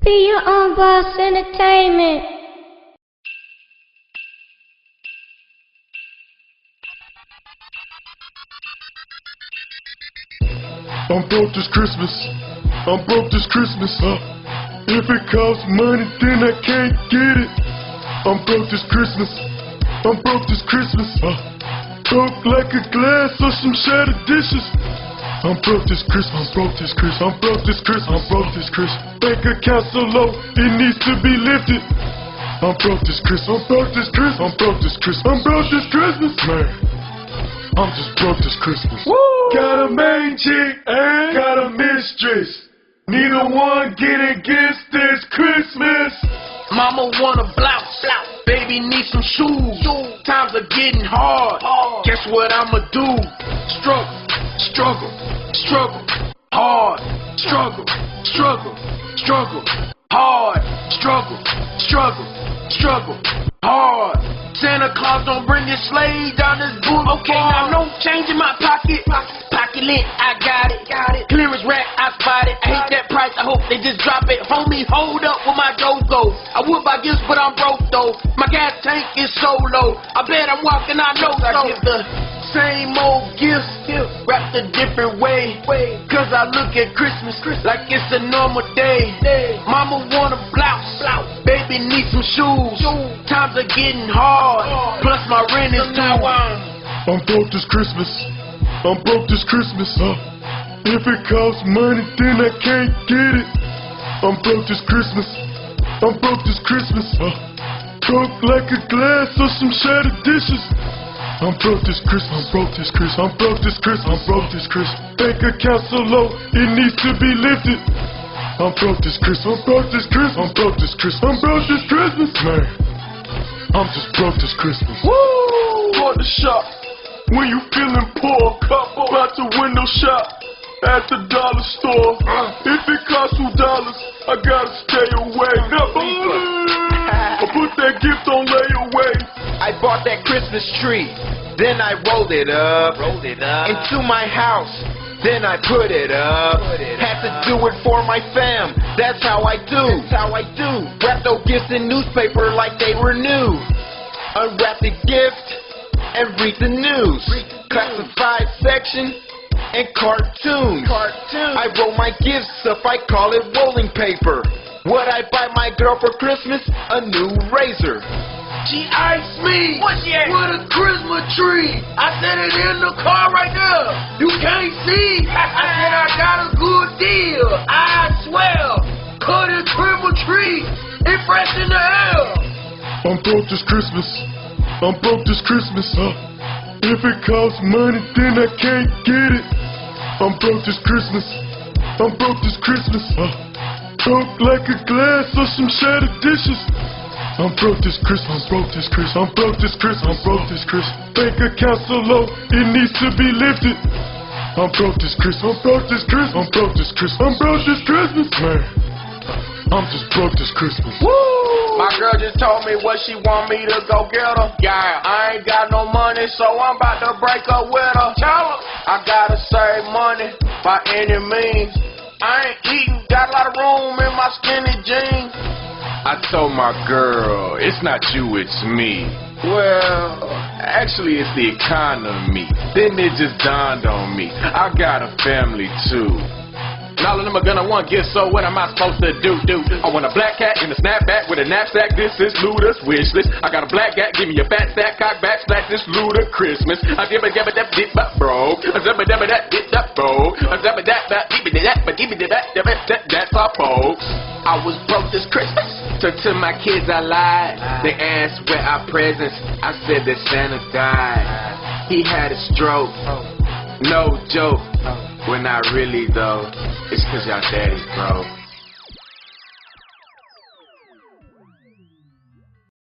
Be your own boss entertainment. I'm broke this Christmas. I'm broke this Christmas, huh? If it costs money, then I can't get it. I'm broke this Christmas. I'm broke this Christmas, huh? Broke like a glass or some shattered dishes. I'm broke this Christmas. I'm broke this Christmas. I'm broke this Christmas. I'm broke this Christmas. Bank account so low, it needs to be lifted. I'm broke this Christmas. I'm broke this Christmas. I'm broke this Christmas. I'm broke this Christmas, man. I'm just broke this Christmas. Woo! Got a main chick and got a mistress. Neither one get against this Christmas. Mama want a blouse, baby need some shoes. Times are getting hard. Guess what I'ma do? Struggle, struggle, struggle, hard. Struggle, struggle, struggle, hard. Struggle, struggle, struggle, hard. Santa Claus don't bring his sleigh down this boulevard. Okay, now no change in my pocket. Pocket lit, I got it. Clearance rack, I spot it. I hate that price, I hope they just drop it. Homie, hold up with my go-go. I would buy gifts, but I'm broke though. My gas tank is so low. I bet I'm walking, I know so. I get the same old gifts, wrapped a different way. Cause I look at Christmas like it's a normal day. Mama want a blouse, baby need some shoes. Times are getting hard, plus my rent is due. I'm broke this Christmas. I'm broke this Christmas, huh? If it costs money, then I can't get it. I'm broke this Christmas. I'm broke this Christmas, huh? Broke like a glass or some shattered dishes. I'm broke this Christmas. I'm broke this Christmas. I'm broke this Christmas. I'm broke this Christmas. Bank account so low, it needs to be lifted. I'm broke this Christmas. I'm broke this Christmas. I'm broke this Christmas. I'm broke this Christmas, man. I'm just broke this Christmas. Woo! For the shop. When you feeling poor, about to window shop at the dollar store. If it costs $2, I gotta stay away. I put that gift on layaway. I bought that Christmas tree, then I rolled it up into my house. Then I put it up. Had to do it for my fam. That's how I do. Wrap those gifts in newspaper like they were new. Unwrap the gift and read the news. Classified section and cartoons. I roll my gifts up, I call it rolling paper. What I buy my girl for Christmas? A new razor. She iced me with a Christmas tree. I set it in the car right there. You can't see. I said I got a good deal. I swear. Cut a Christmas tree. It fresh in the air. I'm broke this Christmas. I'm broke this Christmas, huh? If it costs money, then I can't get it. I'm broke this Christmas. I'm broke this Christmas, huh? Broke like a glass or some shattered dishes. I'm broke this Christmas. I'm broke this Christmas. I'm broke this Christmas. I'm broke this Christmas. Bank account so low, it needs to be lifted. I'm broke this Christmas. I'm broke this Christmas. I'm broke this Christmas. I'm broke this Christmas, man. I'm just broke this Christmas. Woo! My girl just told me what she want me to go get her. Yeah, I ain't got no money, so I'm about to break up with her. Tell her I gotta save money by any means. I ain't eating, got a lot of room in my skinny jeans. I told my girl, it's not you, it's me. Well, actually it's the economy. Then it just dawned on me, I got a family too. And all of them are gonna want gifts, so what am I supposed to do? I want a black cat in a snapback with a knapsack. This is Luda's wish list. I got a black cat, give me a fat stack, cock back, slash this Luda Christmas. I give a dabba that dip up bro. I dabba dabba that dip up bro. I dabba that give me that, but give me that, that's our folks. I was broke this Christmas, so to my kids I lied. They asked where our presents, I said that Santa died. He had a stroke, no joke. Well, not really though, it's cause y'all daddy's broke.